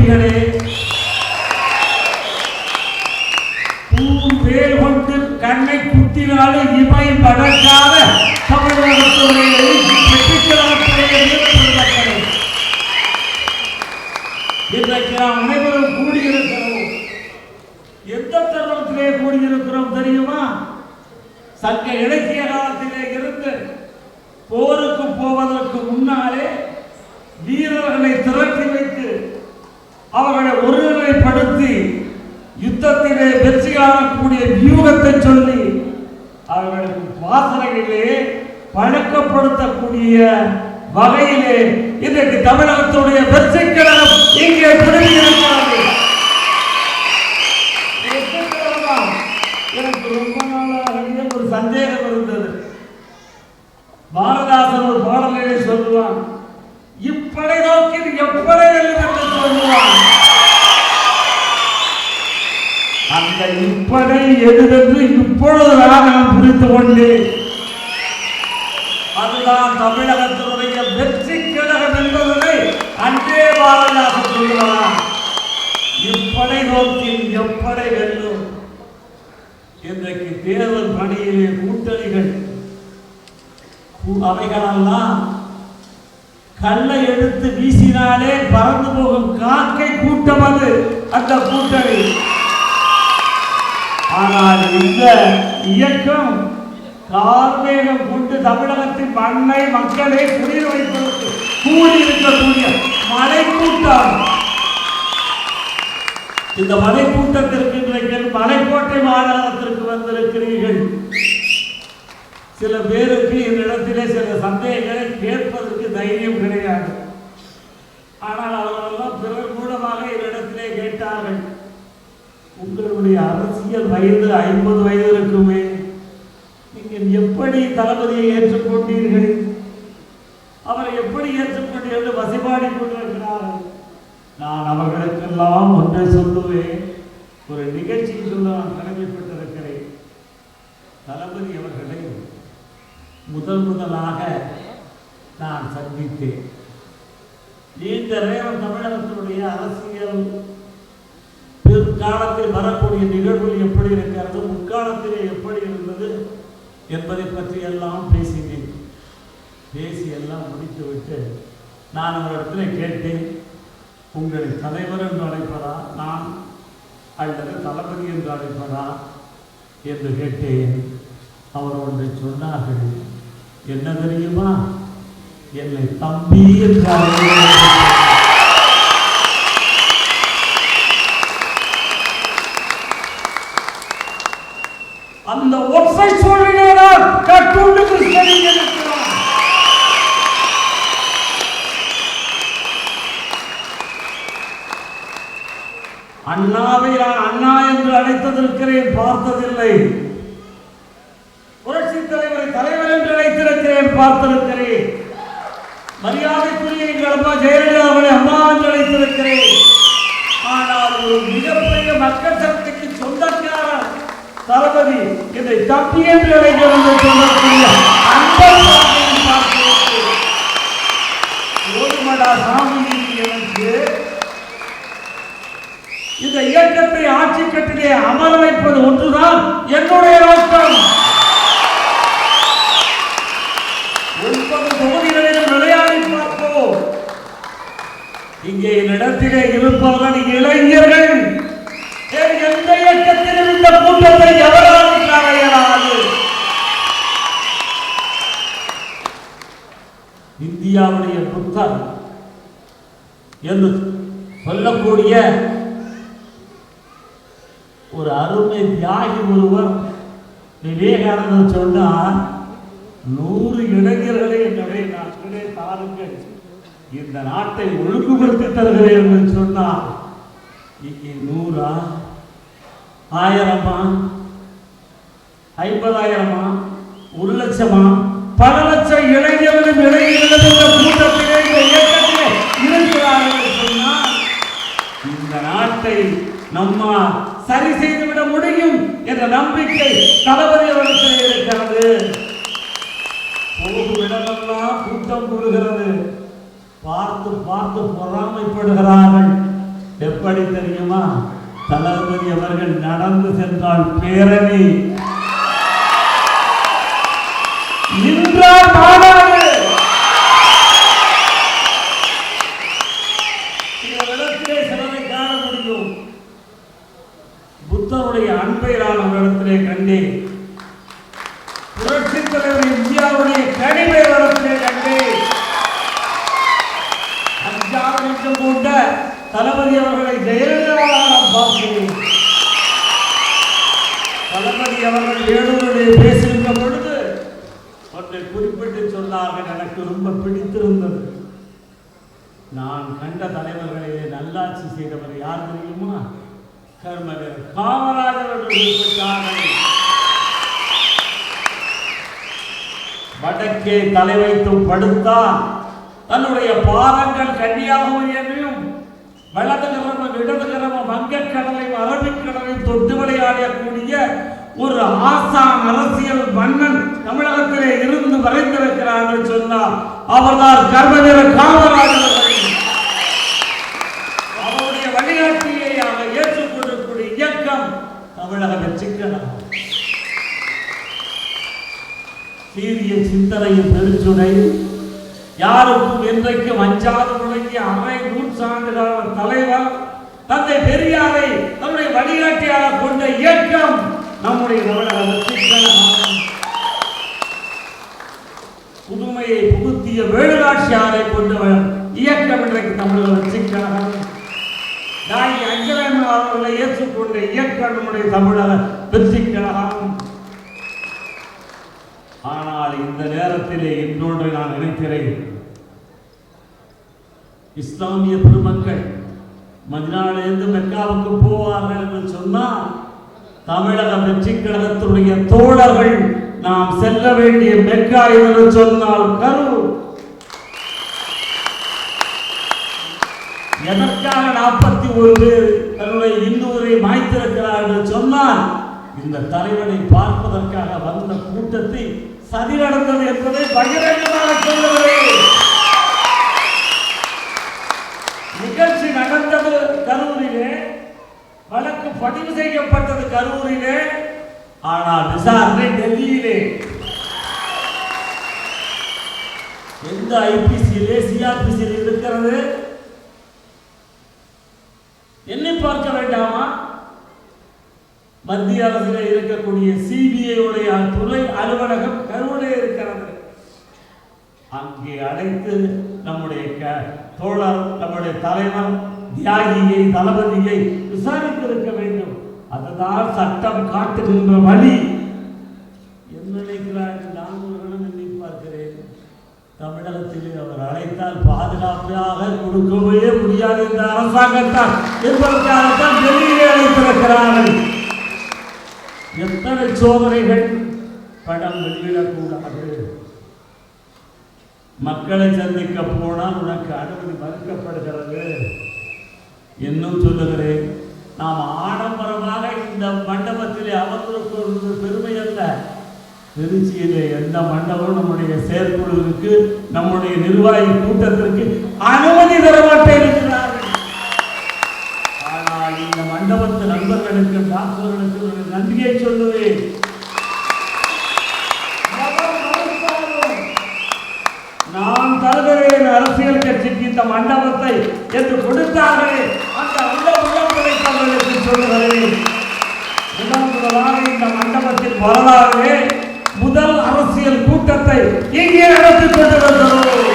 குட்டிகளே, வேல் கொண்டு கண்ணை குத்தினாலும் இமை படக்காத தமிழகத்துடைய இன்றைக்கு நாம் அனைவரும் கூடியிருக்கிறோம். எந்த தருணத்திலே கூடியிருக்கிறோம் தெரியுமா? சங்க இலக்கிய காலத்திலே இருந்து போருக்கு போவதற்கு முன்னாலே வீரர்களை திரட்டி வைத்து அவர்களை ஒருநிலைப்படுத்தி யுத்தத்திலே வெற்றி காணக்கூடிய வியூகத்தை சொல்லி அவர்களுக்கு வாசனைகளிலே பழக்கப்படுத்தக்கூடிய வகையிலே இன்றைக்கு தமிழகத்துடைய வெற்றி கழகம் இங்கே திரும்பியிருக்கிறது. எனக்கு ரொம்ப நாளாக ஒரு சந்தேகம் இருந்தது. பாரதாசன் ஒரு பாடலிலே சொல்லுவான், இப்படை நோக்கி எப்படை வெல்லும் என்று சொல்லுவான். அந்த இப்படை எதுவென்று இப்பொழுதுதான் நான் புரிந்து கொண்டேன். அதுதான் தமிழகத்தினுடைய வெற்றி கழகம் என்பதை அன்றே பாரதாசன் சொல்லுவான். இப்படை நோக்கி எப்படை வெல்லும். இன்றைக்கு தேர்தல் பணியிலே கூட்டணிகள் அவைகளெல்லாம் கல்லை எடுத்து வீசினாலே பறந்து போகும் காக்கை கூட்டம் அது அந்த கூட்டணி. ஆனால் இந்த இயக்கம் கார்மேகம் கொண்டு தமிழகத்தின் மண்ணை மக்களை குடிர் வைப்பதற்கு கூடியிருக்கக்கூடிய மலை கூட்டம். இந்த மலை கூட்டத்திற்கு இன்றைக்கு மலைக்கோட்டை மாநகரத்திற்கு வந்திருக்கிறீர்கள். சில பேருக்கு என்னிடத்திலே சில சந்தேகங்களை கேட்பதற்கு தைரியம் கிடையாது. ஆனால் அவர்களெல்லாம் பிறர் மூலமாக என்னிடத்திலே கேட்டார்கள், உங்களுடைய அரசியல் வயது 50 வயது இருக்குமே, நீங்கள் எப்படி தளபதியை ஏற்றுக்கொண்டீர்கள், அவரை எப்படி ஏற்றுக்கொண்டீர்கள் வசைபாடி கொண்டிருக்கிறார்கள். நான் அவர்களுக்கெல்லாம் ஒன்றை சொல்லுவேன். ஒரு நிகழ்ச்சிக்கு சொல்ல நான் கடமைப்பட்டிருக்கிறேன். தளபதி அவர்களை முதலாக நான் சந்தித்தேன். நீண்ட நேரம் தமிழகத்தினுடைய அரசியல் பிற்காலத்தில் வரக்கூடிய நிகழ்வுகள் எப்படி இருக்கிறது, முற்காலத்திலே எப்படி இருந்தது என்பதை பற்றி எல்லாம் பேசினேன். பேசி எல்லாம் முடித்துவிட்டு நான் அவரிடத்தில் கேட்டேன், உங்களை தலைவர் என்று அழைப்பதா நான் அல்லது தளபதி என்று அழைப்பதா என்று கேட்டேன். அவர் ஒன்றை சொன்னார்கள், என்ன தெரியுமா, என்னை தம்பி என்று அந்த ஒற்றை சூழ்நிலையால் கட்டுண்டு கிருஷ்ணன் இருக்கிறார். அண்ணாவை நான் அண்ணா என்று அழைத்திருக்கிறேன், பார்த்ததில்லை. புரட்சி தலைவரை தலைவர் என்று அழைத்திருக்கிறேன், பார்த்திருக்கிறேன். மரியாதைக்குரிய எங்கள் அம்மா ஜெயலலிதா அவரை அம்மா என்று அழைத்திருக்கிறேன். ஆனால் ஒரு மிகப்பெரிய மக்கள் சக்திக்கு சொந்தக்காரர் தளபதி இதை தப்பி என்று அழைக்கிறது சொல்லக்கூடிய ஓடுமடா சாமி எனக்கு இந்த இயக்கத்தை ஆட்சி கட்டிலே அமர வைப்பது ஒன்றுதான் என்னுடைய நோக்கம். 9 தொகுதிகளிலும் விளையாடி பார்ப்போம். இங்கே என்னிடத்திலே இருப்பவர்கள் இளைஞர்கள். எந்த இயக்கத்திலும் இந்த கூட்டத்தை எவராலும் களையலாது. இந்தியாவுடைய புத்தர் என்று சொல்லக்கூடிய ஒரு அருமை தியாகி ஒருவர் விவேகானந்தர் சொன்னார், 100 இளைஞர்களை என்னுடைய நாட்களே தாருங்கள், இந்த நாட்டை ஒழுங்குபடுத்தி தருகிறேன் என்று சொன்னார். இங்கே 100 1000 50,000 1 லட்சமா பல லட்சம் இளைஞர்களும் இளைஞர்களும் இந்த கூட்டத்திலே இந்த இயக்கத்திலே இருக்கிறார்கள் சொன்னால் இந்த நாட்டை நம்ம சரி செய்துவிட முடியும் என்ற நம்பிக்கை தளபதி அவர்களுக்கு இருக்கிறது. போகும் இடமெல்லாம் கூட்டம் கூடுகிறது. பார்த்து பார்த்து பொறாமைப்படுகிறார்கள். எப்படி தெரியுமா? தளபதி அவர்கள் நடந்து சென்றால் பேரணி, நின்றால் மாநாடு. இடத்திலே சிலரை காண முடியும். புத்தருடைய அன்பை நான் ஒரு இடத்திலே கண்டேன். புரட்சித் தலைவர் இந்தியாவுடைய கனிமை இடத்திலே கண்டேன். அஞ்சாவது கொண்ட தளபதி அவர்களை ஜெயலலிதா பார்க்கிறேன். தளபதி அவர்கள் வேலூரிலே பேசுகின்ற பொழுது ஒன்றை குறிப்பிட்டு சொன்னார்கள், எனக்கு ரொம்ப பிடித்திருந்தது. நான் கண்ட தலைவர்களிலே நல்லாட்சி செய்தவர் யார் தெரியுமா? கர்மவர் காமராஜர் அவர்கள். வடக்கே தலை வைத்தும் படுத்தான். தன்னுடைய பாதங்கள் கன்னியாகுமரியையும் வலது கரமும் இடது கரமும் வங்கக்கடலையும் அரபிக்கடலையும் தொட்டு விளையாடக்கூடிய ஒரு ஆசான் அரசியல் மன்னன் தமிழகத்திலே இருந்து வரைந்திருக்கிறார் என்று சொன்னார். அவர்தான் கர்மவீர காமராஜர். அவருடைய வழிகாட்டியை அவர் ஏற்றுக்கொள்ளக்கூடிய இயக்கம் தமிழக வெற்றிக்கழகம். சீரிய சிந்தனையின் பெருச்சுடை, யாருக்கும் என்றைக்கும் அஞ்சாது முழங்கிய அரை நூற்றாண்டுகால தலைவர் தந்தை பெரியாரை தன்னுடைய வழிகாட்டியாக கொண்ட இயக்கம் நம்முடைய தமிழக வெற்றிக்கழகம். புதுமையை புகுத்திய வேலுநாச்சியாரை கொண்ட இயக்கம் இன்றைக்கு தமிழக வெற்றிக்கழகம். தாய் அஞ்சலம்மா அவர்களை ஏற்றுக்கொண்ட இயக்கம் நம்முடைய தமிழக வெற்றிக்கழகம். ஆனால் இந்த நேரத்திலே இன்னொன்றை நான் நினைக்கிறேன். இஸ்லாமிய பெருமக்கள் மதினாவிலிருந்து மெக்காவுக்கு போவார்கள் என்று சொன்னால் தமிழக வெற்றிக்கழகத்துடைய தோழர்கள் நாம் செல்ல வேண்டிய மெக்கா என்று சொன்னால் கரூர். எதற்காக 41 பேர் தன்னுடைய இன்னொரு மாய்த்திருக்கிறார் என்று சொன்னால் இந்த தலைவனை பார்ப்பதற்காக வந்த கூட்டத்தை சதி நடந்தது என்பதை பகிரங்கமாக சொல்லுகிறேன். நிகழ்ச்சி நடந்தது கரூரிலே, வழக்கு பதிவு செய்யப்பட்டது கரூரிலே, ஆனால் விசாரணை டெல்லியிலே. எந்த ஐபிசியிலே சிஆர்பிசியில் இருக்கிறது? எண்ணி பார்க்க வேண்டாமா? மத்திய அரசில் இருக்கக்கூடிய சிபிஐ உடைய துறை அலுவலகம் கரூரிலே இருக்கிறது. அங்கே அழைத்து நம்முடைய தோழர், நம்முடைய தலைவர் தியாகியை, தளபதியை விசாரித்திருக்க வேண்டும். அதுதான் சட்டம் காட்டுகின்ற வழி. என்ன நினைக்கிறார்கள்? நான் ஒரு கணம் எண்ணி பார்க்கிறேன். தமிழகத்தில் அவர் அழைத்தால் பாதுகாப்பாக கொடுக்கவே முடியாது இந்த அரசாங்கத்தால் என்பதற்காகத்தான் டெல்லியிலே அழைத்திருக்கிறார்கள். எத்தனை சோதனைகள்! படம் வெளியிடக்கூடாது, மக்களை சந்திக்க போனால் உனக்கு அனுமதி மறுக்கப்படுகிறது. இன்னும் சொல்லுகிறேன், நாம் ஆடம்பரமாக இந்த மண்டபத்திலே அமர்ந்திருப்பது பெருமை அல்ல. திருச்சியிலே எந்த மண்டபம் நம்முடைய செயற்குழுவிற்கு, நம்முடைய நிர்வாகி கூட்டத்திற்கு அனுமதி தர மாட்டே இருக்கிறார்கள். ஆனால் இந்த மண்டபத்து நண்பர்களுக்கு, டாக்டர்களுக்கு நன்றியை சொல்லுவேன். நான் தருகிறேன் அரசியல் கட்சிக்கு இந்த மண்டபத்தை என்று கொடுத்தார்களே, அந்த உள்ளவர்களுக்கு சொல்லுகிறேன். முதலாக இந்த மண்டபத்தில் வரலாறு முதல் அரசியல் கூட்டத்தை இங்கே நடத்திக் கொண்டிருக்கிறோம்.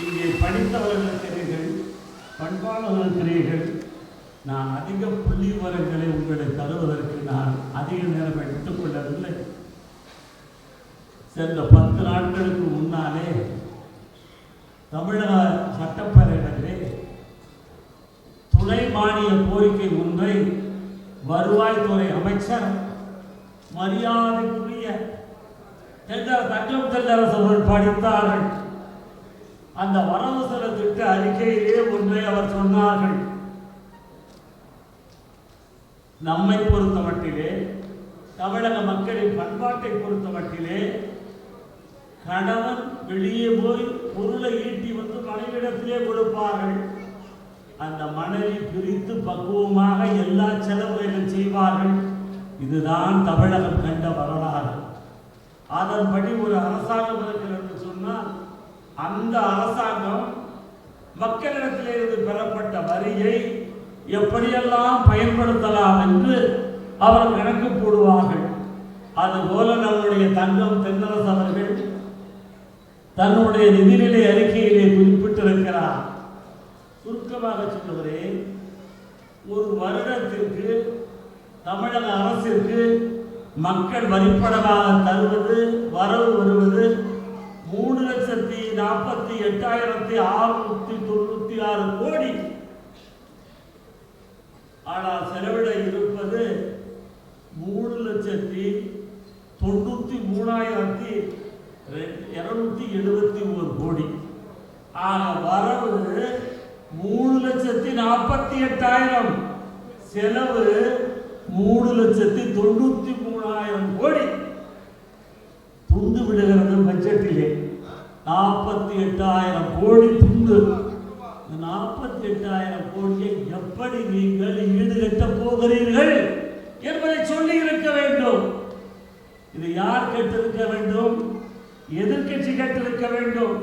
இங்கே படித்தவர்கள் இருக்கிறீர்கள், பண்பாளர்கள் இருக்கிறீர்கள். நான் அதிக புள்ளி விவரங்களை உங்களுக்கு தருவதற்கு நான் அதிக நேரம் எடுத்துக் கொள்ளவில்லை. சென்ற 10 நாட்களுக்கு முன்னாலே தமிழக சட்டப்பேரவையிலே துணை மானிய கோரிக்கை ஒன்றை வருவாய்த்துறை அமைச்சர் மரியாதைக்குரிய தங்கம் தென்னரசு அவர்கள் படித்தார்கள். அந்த வரவு செலவு திட்ட அறிக்கையிலே ஒன்றை அவர் சொன்னார்கள். நம்மை பொறுத்த மட்டிலே, தமிழக மக்களின் பண்பாட்டை பொறுத்த மட்டிலே கணவன் வெளியே போய் பொருளை ஈட்டி வந்து மனைவிடத்திலே கொடுப்பார்கள். அந்த மனைவி பிரித்து பக்குவமாக எல்லா செலவுகளும் செய்வார்கள். இதுதான் தமிழகம் கண்ட வரலாறு. அதன்படி ஒரு அரசாங்கம் இருக்கிறது சொன்னால் அந்த அரசாங்கம் மக்களிடத்திலிருந்து பெறப்பட்ட வரியை எப்படியெல்லாம் பயன்படுத்தலாம் என்று அவர் கணக்கு போடுவார்கள். அதுபோல நம்முடைய தங்கம் தென்னரசு அவர்கள் தன்னுடைய நிதிநிலை அறிக்கையிலே குறிப்பிட்டிருக்கிறார். சுருக்கமாக சொல்லுகிறேன், ஒரு வருடத்திற்கு தமிழக அரசிற்கு மக்கள் வரிப்படமாக தருவது வரவு வருவது 3,48,696 கோடி. ஆனால் செலவிட இருப்பது 3,93,271 கோடி. ஆக வரவு 3,48,000, செலவு 3,93,000 கோடி. துண்டு விடுகிறது பட்ஜெட்டிலே 48,000 கோடி துண்டு. 48,000 கோடியை எப்படி நீங்கள் ஈடுகட்ட போகிறீர்கள் என்பதை சொல்லி இருக்க வேண்டும். இது யார் கேட்டிருக்க வேண்டும்? எதிர்கட்சி கேட்டிருக்க வேண்டும்.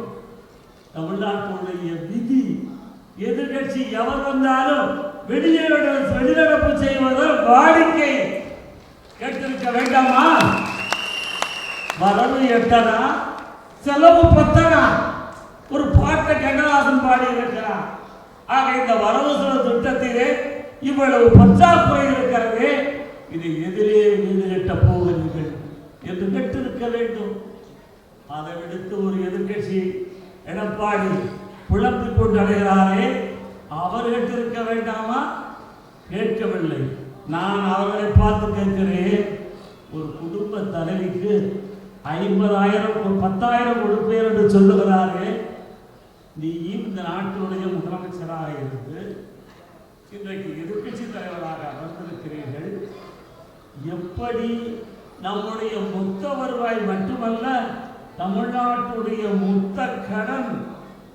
தமிழ்நாட்டுடைய விதி, எதிர்கட்சி எவர் வந்தாலும் வெளிநடப்பு செய்வதால் வாடிக்கை கேட்டிருக்க வேண்டாமா? வரவு 8 செலவு 10. ஒரு பாட்டை கண்ணதாசன் பாடி இருக்கிறார். ஆக இந்த வரவு செலவு திட்டத்திலே இவ்வளவு பற்றாக்குறை இருக்கிறது, இதை எதிரே ஈடுகட்ட போகிறீர்கள் என்று கேட்டிருக்க வேண்டும். அதை விடுத்து ஒரு எதிர்கட்சி எடப்பாடி குழப்பிக் கொண்டு அடைகிறாரே, அவர் கேட்டிருக்க வேண்டாமா? கேட்கவில்லை. நான் அவர்களை பார்த்து கேட்கிறேன், ஒரு குடும்ப தலைவிக்கு 50,000 10,000 கொடுப்பேன் என்று சொல்லுகிறாரே, நீ இந்த நாட்டினுடைய முதலமைச்சராக இருந்து இன்றைக்கு எதிர்கட்சி தலைவராக அமர்ந்திருக்கிறீர்கள். எப்படி நம்முடைய மொத்த வருவாய் மட்டுமல்ல, தமிழ்நாட்டுடைய மொத்த கடன்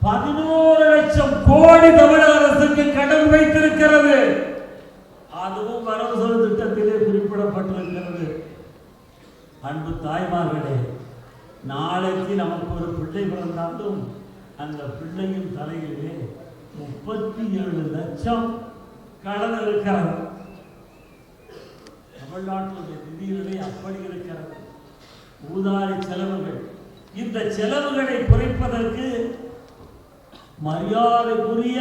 11 லட்சம் கோடி தமிழக அரசுக்கு கடன் வைத்திருக்கிறது. அதுவும் வரவு செலவு திட்டத்திலே குறிப்பிடப்பட்டிருக்கிறது. அன்பு தாய்மார்களே, நாளைக்கு நமக்கு ஒரு பிள்ளை பிறந்தாலும் அந்த பிள்ளையின் தலையிலே 37 லட்சம் கடன் இருக்கிறது. தமிழ்நாட்டுடைய நிதிநிலை அப்படி இருக்கிறது. ஊதாரி செலவுகள், இந்த செலவுகளை குறைப்பதற்கு மரியாதைக்குரிய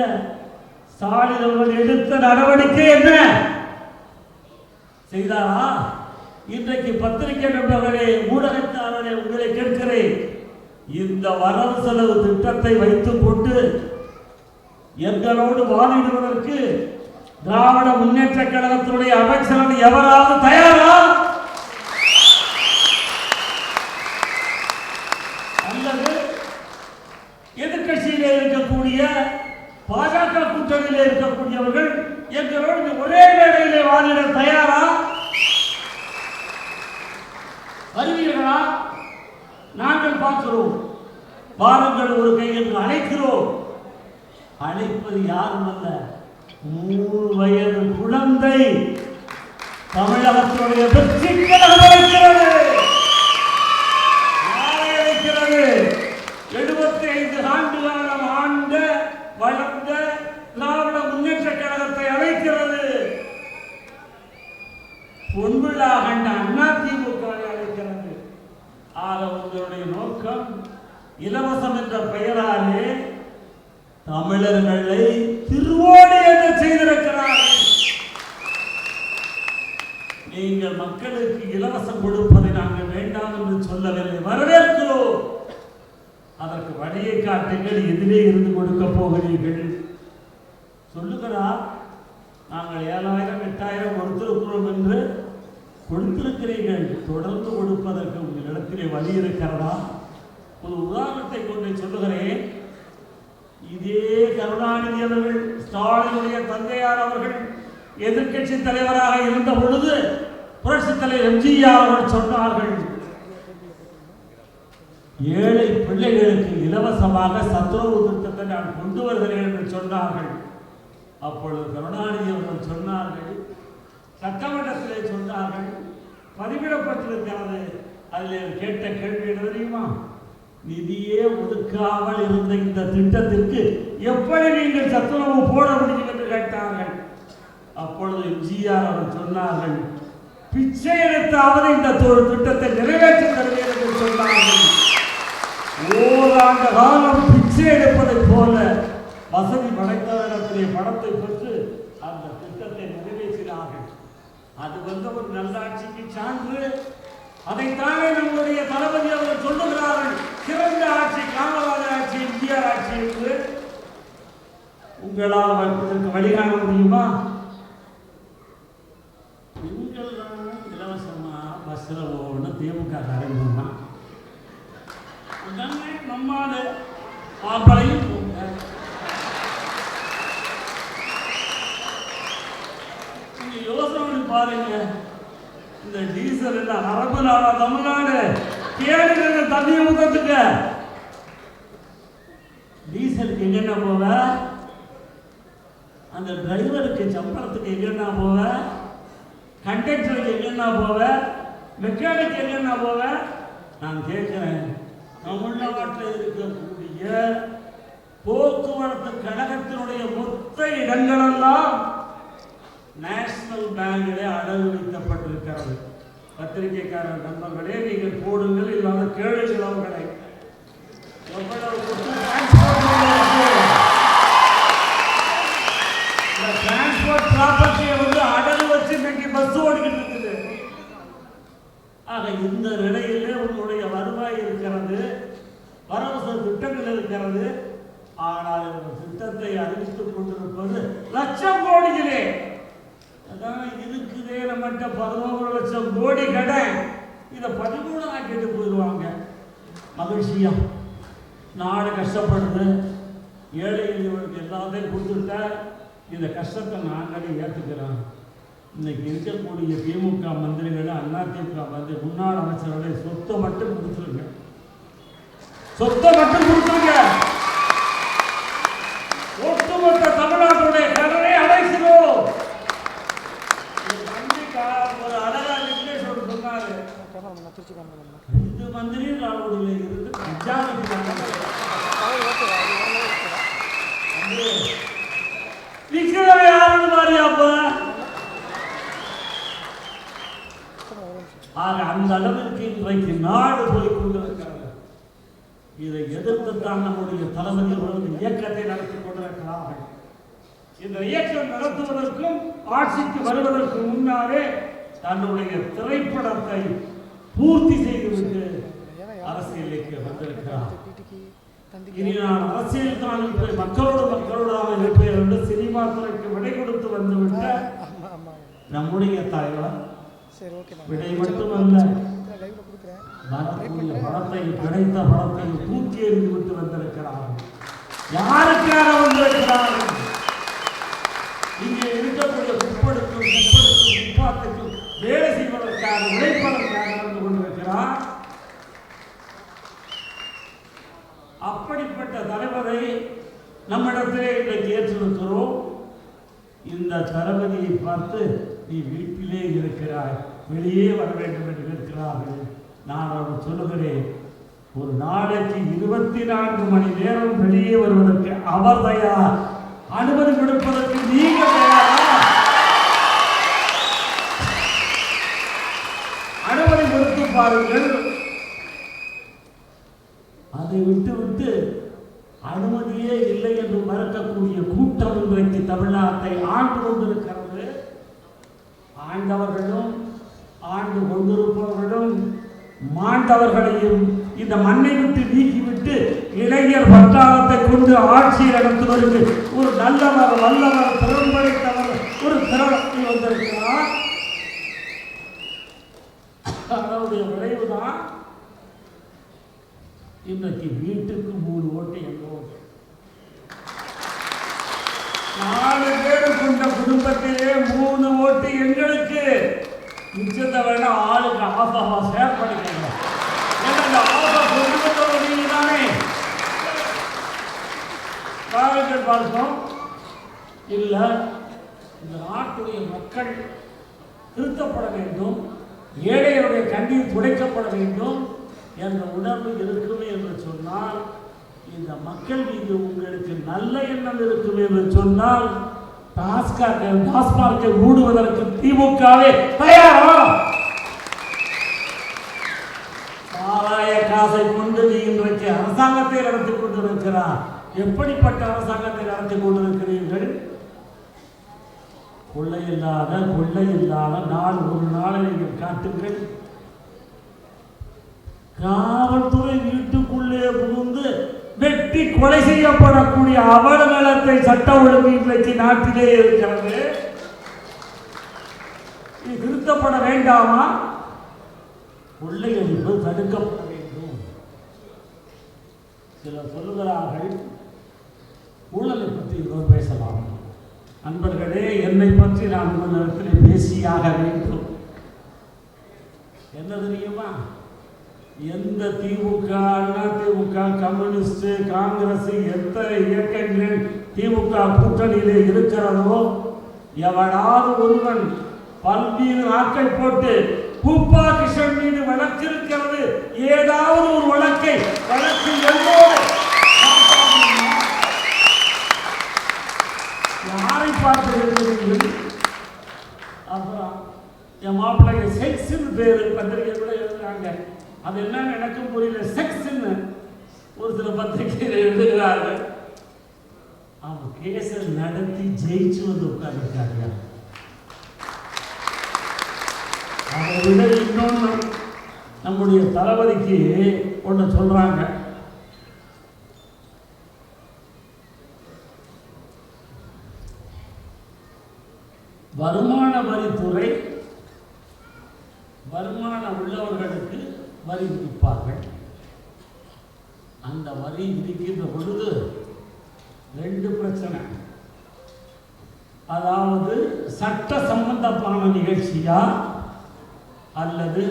ஸ்டாலின் அவர்கள் எடுத்த நடவடிக்கை என்ன செய்தாரா? இன்றைக்கு பத்திரிகை நண்பர்களே, ஊடகத்தாளர்களே, உங்களை கேட்கிறேன், இந்த வரவு செலவு திட்டத்தை வைத்துக் கொண்டு எங்களோடு வாதிடுவதற்கு திராவிட முன்னேற்ற கழகத்தினுடைய அமைச்சர்கள் எவராவது தயாரா? அல்லது எதிர்கட்சியிலே இருக்கக்கூடிய பாஜக கூட்டணியிலே இருக்கக்கூடியவர்கள் எங்களோடு ஒரே மேடையிலே வாதிட தயாரா? வருவீர்களா? நாங்கள் பார்க்கிறோம். வாருங்கள் ஒரு கை என்று அழைக்கிறோம். அழைப்பது யாரும் அல்ல, 3 வயது குழந்தை தமிழகத்தினுடைய வெற்றி கழகம் அழைக்கிறது. 75 ஆண்டு காலம் ஆண்ட வளர்ந்த திராவிட முன்னேற்ற கழகத்தை அழைக்கிறது. பொன்விழா கண்ட அதிமுக அழைக்கிறது. ஆக உங்களுடைய நோக்கம் இலவசம் என்ற பெயராலே தமிழர்களை திருவோடு என்று செய்திருக்கிறார்கள். நீங்கள் மக்களுக்கு இலவசம் கொடுப்பதை நாங்கள் வேண்டாம் என்று சொல்லவில்லை, வரவேற்கிறோம். அதற்கு வழியை காட்டுங்கள், எதிரே இருந்து கொடுக்க போகிறீர்கள் சொல்லுகிறார். நாங்கள் 7,000 8,000 கொடுத்திருக்கிறோம் என்று கொடுத்திருக்கிறீர்கள். தொடர்ந்து கொடுப்பதற்கு உங்களிடத்திலே வழி இருக்கிறதா? ஒரு உதாரணத்தை கொண்டு சொல்லுகிறேன். இதே கருணாநிதி அவர்கள், ஸ்டாலினுடைய தந்தையார் அவர்கள் எதிர்கட்சி தலைவராக இருந்த பொழுது புரட்சி தலைவர் எம்ஜிஆர் அவர்கள் சொன்னார்கள், ஏழை பிள்ளைகளுக்கு இலவசமாக சத்துணவு திட்டத்தை நான் கொண்டு வருகிறேன் என்று சொன்னார்கள். அப்பொழுது கருணாநிதி அவர்கள் சொன்னார்கள், சட்டமன்றத்திலே சொன்னார்கள், பதிவிடப்பட்டிருக்கிறது. அதில் கேட்ட கேள்வி என்ன தெரியுமா? நிதியே ஒதுக்காமல் இருந்த இந்த திட்டத்திற்கு எப்படி நீங்கள் சத்துணவு போட முடியும் என்று கேட்டார்கள். அப்பொழுது எம்ஜிஆர் அவர் சொன்னார்கள், பிச்சை எடுத்தாவது இந்த திட்டத்தை நிறைவேற்றி தருவேன் என்று சொன்னார்கள். ஓராண்டு காலம் பிச்சை எடுப்பதை போல வசதி படைத்தவரிடத்திலே பணத்தை பெற்று அந்த திட்டத்தை நிறைவேற்றினார்கள். அது ஒரு நல்லாட்சிக்கு சான்று. அதைத்தானே நம்முடைய தளபதி அவர்கள் சொல்லுகிறார்கள், சிறந்த ஆட்சி காமராஜர் ஆட்சி, எம்ஜிஆர் ஆட்சி என்று. உங்களால் இதற்கு வழிகாண முடியுமா? பெண்கள் தான் இலவசமா பஸ்ல போகணும் திமுக காரங்க நம்மால ஆம்பளையும் போங்க. நீங்க யோசனை பாருங்க, இந்த டீசல் எல்லாம் அரபு நாடா தமிழ்நாடு கேளுங்க தண்ணி ஊத்துக்க. டீசலுக்கு எங்கன்னா போவ, அந்த டிரைவருக்கு சம்பளத்துக்கு எங்கன்னா போவ, கண்டக்டருக்கு எங்கன்னா போவ, மெக்கானிக் எங்கன்னா போவ. நான் கேட்கிறேன், தமிழ்நாட்டில் இருக்கக்கூடிய போக்குவரத்து கழகத்தினுடைய மொத்த இடங்களெல்லாம் நேஷனல் பேங்கிலே அடகு வைக்கப்பட்டிருக்கிறது. பத்திரிகைக்காரர் நண்பர்களே, நீங்கள் போடுங்கள், இல்லாத கேளுங்கள் அவர்களை. டிரான்ஸ்போர்ட் ப்ராப்பர்ட்டியை அடகு வச்சு இன்னைக்கு பஸ் ஓடிக்கிட்டு இருக்குது. ஆக இந்த நிலையிலே உங்களுடைய வருவாய் இருக்கிறது, வரவு திட்டங்கள் இருக்கிறது. ஆனால் இந்த திட்டத்தை அறிவித்துக் கொண்டிருப்பது லட்சம் கோடிகளே. அதான் இருக்குதே நம்மகிட்ட 11 லட்சம் கோடி கடன். இதை 13 ஆக்கிட்டு போயிடுவாங்க. மகிழ்ச்சியா நாடு கஷ்டப்படுது, ஏழை எளியவர்களுக்கு எல்லாத்தையும் கொடுத்துட்டா இந்த கஷ்டத்தை நாங்களே ஏற்றுக்கிறோம். இன்னைக்கு இருக்கக்கூடிய திமுக மந்திரிகளை, அதிமுக மந்திரி, முன்னாள் அமைச்சர்களை சொத்தை மட்டும் கொடுத்துருங்க, சொத்தை மட்டும் கொடுத்துருங்க. ஒட்டுமொத்த தமிழ்நாட்டுடைய கடனை அடைக்கிறோம். ஒரு அழகா விக்னேஸ்வர் சொன்னாரு, 2 மந்திரி நாளுடைய இருந்து விக்ரம யாருன்னு மாறியாப்ப. ஆக அந்த அளவிற்கு இன்றைக்கு நாடு போய் கொண்டிருக்கிறது. இதை எதிர்த்துத்தான் நம்முடைய தளபதி இயக்கத்தை நடத்தி கொண்டிருக்கிறார்கள். இந்த இயக்கம் நடத்துவதற்கும் ஆட்சிக்கு வருவதற்கு முன்னாலே தன்னுடைய திரைப்படத்தை பூர்த்தி செய்துவிட்டு அரசியலுக்கு வந்திருக்கிறார். இனி நான் அரசியல் தான் மக்களோடாக இருப்பேன் என்று சினிமா துறைக்கு விடை கொடுத்து வந்துவிட்ட நம்முடைய தலைவர் விடை மட்டுமல்ல, வரக்கூடிய படத்தை, கிடைத்த படத்தை தூக்கி எறிந்து விட்டு வந்திருக்கிறார்கள். யாருக்காக வந்திருக்கிறார்கள்? இங்கே இருக்கக்கூடிய துப்பாக்கிக்கும் வேலை செய்வதற்காக, உழைப்பதற்காக வந்து கொண்டிருக்கிறார். அப்படிப்பட்ட தலைவரை நம்மிடத்திலே இன்றைக்கு ஏற்றிருக்கிறோம். இந்த தளபதியை பார்த்து, நீ வீட்டிலே இருக்கிறாய், வெளியே வர வேண்டும் என்று இருக்கிறார்கள். நான் அவர் சொல்லுகிறேன், ஒரு நாளைக்கு 24 மணி நேரம் வெளியே வருவதற்கு அவர் தயார், அனுமதி கொடுப்பதற்கு நீங்கள் தயாரா? அனுமதி கொடுத்து பாருங்கள். அதை விட்டு அனுமதியே இல்லை என்று மறுக்கக்கூடிய கூட்டம் இன்றைக்கு தமிழ்நாட்டை ஆண்டு கொண்டிருக்கிறது. ஆண்டவர்களும் ஆண்டு கொண்டிருப்பவர்களும் மாண்டவர்களையும் இந்த மண்ணை விட்டு நீக்கிவிட்டு இளைஞர் பட்டாளத்தை கொண்டு ஆட்சியை நடத்துவதற்கு ஒரு நல்லவர், வல்லவர், திறன்படைத்தவர் ஒரு திறமை வந்திருக்கிறார். அதனுடைய விளைவுதான் இன்றைக்கு வீட்டுக்கு 3 ஓட்டு எங்க ஓட்டு. 4 பேர் கொண்ட குடும்பத்திலே 3 ஓட்டு எங்களுக்கு. மிச்சத்தை வேணா ஆளுக்கு ஆஃபாக ஷேர் பண்ணிக்கலாம். ஏன்னா அந்த ஆஃபா குடும்பத்தோட அடிப்படையில்தானே காலங்கள் பார்த்தோம். இல்ல, இந்த நாட்டுடைய மக்கள் திருத்தப்பட வேண்டும், ஏழைகளுடைய கண்ணீர் துடைக்கப்பட வேண்டும் என்ற உணர்வு இருக்குமே என்று சொன்னால், இந்த மக்கள் மீது உங்களுக்கு நல்ல எண்ணம் இருக்கும் என்று சொன்னால், டாஸ்மார்க்கை மூடுவதற்கு திமுகவே தயாரா? சாராய காசை கொண்டு நீ இன்றைக்கு அரசாங்கத்தை நடத்தி கொண்டிருக்கிறார். எப்படிப்பட்ட அரசாங்கத்தை நடத்தி கொண்டிருக்கிறீர்கள்? கொள்ளை இல்லாத நாள் ஒரு நாளை நீங்கள் காட்டுங்கள். காவல்துறை வீட்டுக்குள்ளே புகுந்து வெட்டி கொலை செய்யப்படக்கூடிய அவலநலத்தை சட்ட ஒழுங்கு இன்றைக்கு நாட்டிலே இருக்கிறது. இது திருத்தப்பட வேண்டாமா? கொள்ளையடிப்பு தடுக்கப்பட வேண்டும். சிலர் சொல்லுகிறார்கள் ஊழலை பற்றி பேசலாம். நண்பர்களே, என்னை பற்றி நான் இந்த நேரத்தில் பேசியாக வேண்டும். என்ன தெரியுமா? எந்த திமுக, அதிமுக, கம்யூனிஸ்ட், காங்கிரஸ், எத்தனை இயக்கங்கள் திமுக கூட்டணியிலே இருக்கிறதோ, எவனாவது ஒருவன் பல்வேறு நாட்கள் போட்டு பூப்பா கிருஷ்ணன் மீது வழக்கு இருக்கிறது, ஏதாவது ஒரு வழக்கு யாரை பார்த்து எழுதுகிறீர்கள்? அப்புறம் என் மாப்பிள்ளைக்கு செக்ஸ்ன்னு பேரு பத்திரிகை கூட எழுதுறாங்க. அது என்னன்னு எனக்கும் புரியல. செக்ஸ்ன்னு ஒரு சில பத்திரிகைகள் எழுதுகிறார்கள். அவன் கேஸை நடத்தி ஜெயிச்சு வந்து உட்கார்ந்துருக்காங்க. அதை விட இன்னொன்று, நம்முடைய தளபதிக்கு ஒன்று சொல்றாங்க. வருமான வரித்துறை வருமானம் உள்ளவர்களுக்கு வரி விதிப்பார்கள். அந்த வரி விதிக்கின்ற பொழுது ரெண்டு பிரச்சனை. அதாவது சட்ட சம்பந்தமான நிகழ்ச்சியா அல்லது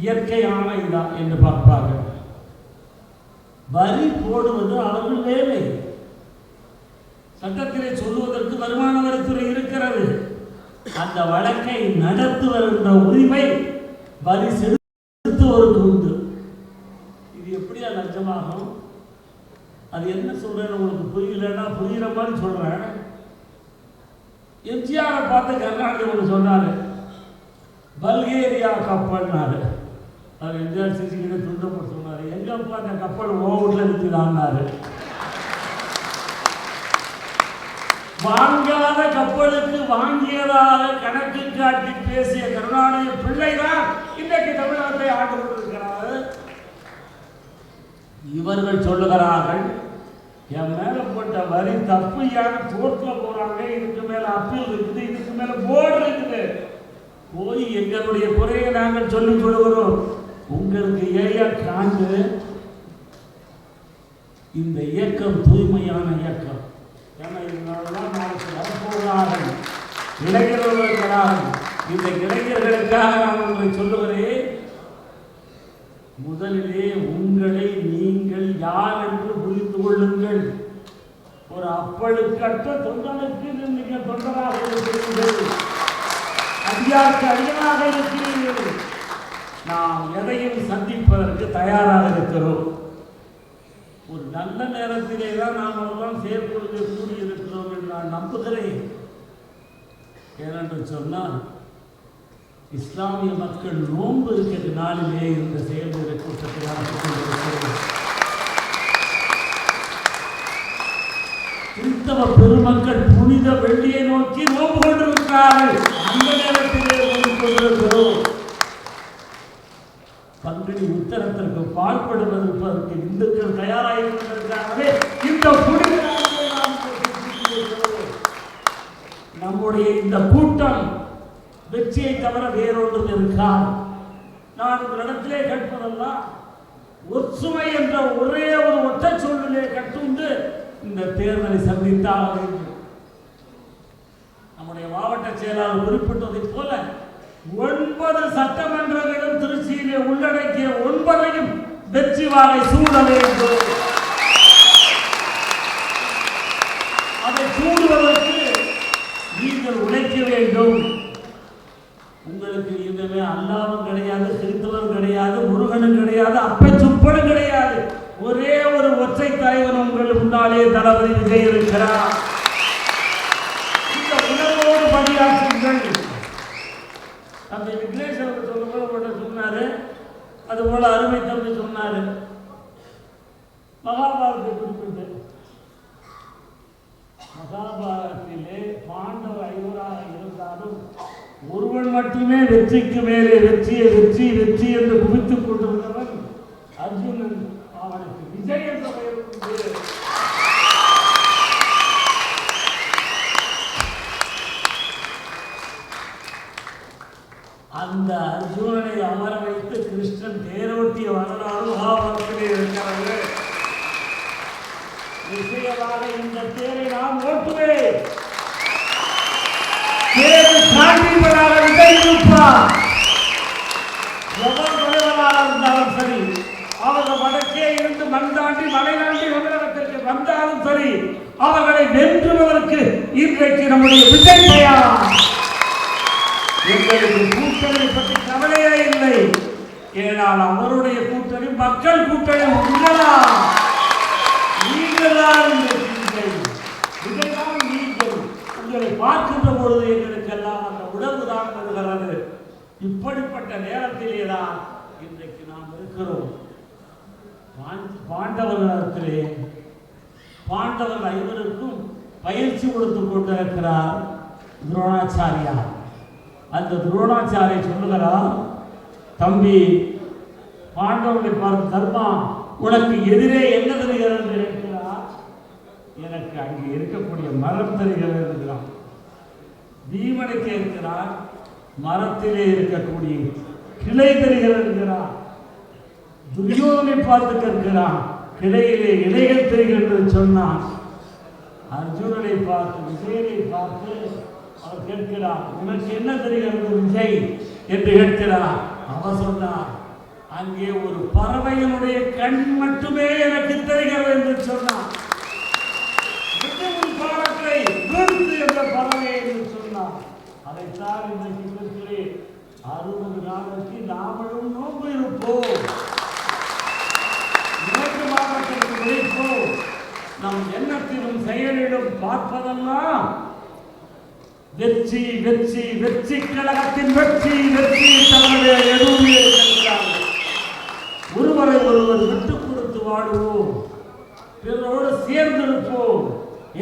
இயற்கையான இதா என்று பார்ப்பார்கள். வரி போடுவது அவர்கள் வேலை. சட்டத்திலே சொல்லுவதற்கு வருமான வரித்துறை இருக்கிறது. அந்த வழக்கை நடத்துவதற்ற உரிமை வரி செலுத்துவதற்கு உண்டு. இது எப்படியா லட்சமாகும்? அது என்ன சொல்றேன்னு உங்களுக்கு புரியலன்னா புரியுற மாதிரி சொல்றேன். எம்ஜிஆரை பார்த்து கருணாநிதி ஒன்று சொன்னாரு, பல்கேரியா கப்பல்னாரு. அவர் எம்ஜிஆர் சிசிக்கிட்ட துண்டப்பட்டு சொன்னாரு, எங்கப்பா அந்த கப்பல் ஓவூர்ல இருக்குதான்னாரு. வாங்காத கப்பலுக்கு வாங்கியதாக கணக்கு காட்டி பேசிய கருணாநிதி பிள்ளைதான் இன்றைக்கு தமிழகத்தை ஆண்டு கொண்டிருக்கிறார். இவர்கள் சொல்லுகிறார்கள், என் மேல போட்ட வரி தப்பு, யாரு கோர்ட்ல போறாங்க, இதுக்கு மேல அப்பீல் இருக்குது, இதுக்கு மேல போர்டு இருக்குது, போய் எங்களுடைய குறையை நாங்கள் சொல்லிக் கொடுக்கிறோம். உங்களுக்கு ஏயா காண்டு? இந்த இயக்கம் தூய்மையான இயக்கம். ஏன்னா இதனால்தான் நாளைக்கு வரப்போகிறார்கள் இளைஞர்கள். இந்த இளைஞர்களுக்காக நான் உங்களை சொல்லுகிறேன், முதலிலே உங்களை நீங்கள் யார் என்று புரிந்து கொள்ளுங்கள். ஒரு அப்பழுக்கற்ற தொண்டனுக்கு நீங்கள் தொண்டராக இருக்கிறீர்கள், அதிகாரத்து அடியனாக இருக்கிறீர்கள். நாம் எதையும் சந்திப்பதற்கு தயாராக இருக்கிறோம். ஒரு நல்ல நேரத்திலே தான் நாம் எல்லாம் செயற்படுத்த கூடியிருக்கிறோம் என்று நான் நம்புகிறேன். ஏனென்று சொன்னால், இஸ்லாமிய மக்கள் நோன்பு இருக்கிற நாளிலே இந்த செயல்முறை கூட்டத்தை நடத்தி கொண்டிருக்கிறோம். கிறிஸ்தவ பெருமக்கள் புனித வெள்ளியை நோக்கி நோன்பு கொண்டிருக்கிறார்கள். அந்த நேரத்திலே கொண்டிருக்கிறோம். பங்குனி உத்தரத்திற்கு பாழ்படுவதற்கு இந்துக்கள் தயாராகி கொண்டிருக்கிறார்களே, இந்த புனித நாளிலே நாம் நம்முடைய இந்த கூட்டம் வெற்றியை தவிர வேறொன்றும் இருக்காது. நான் உங்களிடத்திலே கேட்பதெல்லாம் ஒற்றுமை என்ற ஒரே ஒரு ஒற்றை சொல்லிலே கட்டுண்டு இந்த தேர்தலை சந்தித்தாக வேண்டும். நம்முடைய மாவட்ட செயலாளர் குறிப்பிட்டதைப் போல 9 சட்டமன்றங்களும் திருச்சியிலே உள்ளடக்கிய 9ஐயும் வெற்றி வாகை சூட வேண்டும். அதை சூடுவதற்கு நீங்கள் உழைக்க வேண்டும். உங்களுக்கு இனிமே அல்லாவும் கிடையாது, கிறிஸ்தவரும் கிடையாது, முருகனும் கிடையாது, அப்ப சுப்பனும் கிடையாது. ஒரே ஒரு ஒற்றை தலைவன் உங்கள் முன்னாலே தளபதி விஜய் இருக்கிறார். இந்த உணர்வோடு பணியாற்றுங்கள். அந்த விக்னேஷ் அவர் சொல்லும்போது சொன்னாரு, அது போல அருமை தம்பி சொன்னாரு, மகாபாரதத்தை குறிப்பிட்டு மகாபாரதத்திலே பாண்டவ ஐவராக இருந்தாலும் ஒருவன் மட்டுமே வெற்றிக்கு மேலே வெற்றியை வெற்றி வெற்றி என்று குவித்துக் கொண்டிருந்தவன் அர்ஜுனன். அவனுக்கு விஜய் என்ற பெயர் உண்டு. அந்த அர்ஜுனனை அமர வைத்து கிருஷ்ணன் தேரோட்டிய வரலாறு மகாபாரதத்திலே இருக்கிறது. விஷயமாக இந்த தேரை நாம் ஓட்டுவேன். தேர்வு சாண்டிப்பதாக விஜய் இருப்பார். எவர் தலைவராக இருந்தாலும் சரி, அவர்கள் வடக்கே இருந்து மண் தாண்டி மலை தாண்டி தமிழகத்திற்கு வந்தாலும் சரி, அவர்களை வென்றுவதற்கு இன்றைக்கு நம்முடைய விஜய் தயார். எங்களுக்கு கூட்டணி பற்றி கவலையே இல்லை. ஏனால் அவருடைய கூட்டணி மக்கள் கூட்டணி உங்களதான். நீங்கள்தான் நீங்கள் உங்களை பார்க்கின்ற பொழுது எங்களுக்கெல்லாம் அந்த உணர்வு தான் வருகிறது. இப்படிப்பட்ட நேரத்திலேதான் இன்றைக்கு நாம் இருக்கிறோம். பாண்டவர்களிடத்திலே பாண்டவர்கள் ஐவருக்கும் பயிற்சி கொடுத்துக் கொண்டிருக்கிறார் துரோணாச்சாரியா. அந்த துரோணாச்சாரியை சொல்லுகிறார், தம்பி பாண்டவர்களை பார்த்து, தர்மா உனக்கு எதிரே என்ன தெரிகிறது என்று இருக்கிறார். எனக்கு அங்கே இருக்கக்கூடிய மரம் தெரிகிறது என்கிறான். பீமனுக்கு இருக்கிறார், மரத்திலே இருக்கக்கூடிய கிளை தெரிகிறது என்கிறார். துரியோதனை பார்த்து கேட்கிறான், கிளையிலே இலைகள் தெரிகிறது என்று சொன்னான். அர்ஜுனனை பார்த்து விஜயனை பார்த்து அவர் கேட்கிறார், உனக்கு என்ன தெரிகிறது விஜய் என்று கேட்கிறார். அவர் சொன்னார், அங்கே ஒரு பறவையினுடைய கண் மட்டுமே எனக்கு தெரிகிறது என்று சொன்னார். என்ற பறவை என்று சொன்னார். அதைத்தான் இன்றைக்கு இருக்கிறேன். 60 நாளைக்கு நாமளும் நோன்பு இருப்போம். மேற்கு மாவட்டத்திற்கு உழைப்போம். நம் எண்ணத்திலும் செயலிலும் பார்ப்பதெல்லாம் வெற்றி வெற்றி வெற்றி கழகத்தின் வெற்றி வெற்றி தவறு எதுவுமே இருக்கிறார்கள். ஒருவரை ஒருவர் விட்டுக் கொடுத்து வாடுவோம், பிறரோடு சேர்ந்திருப்போம்,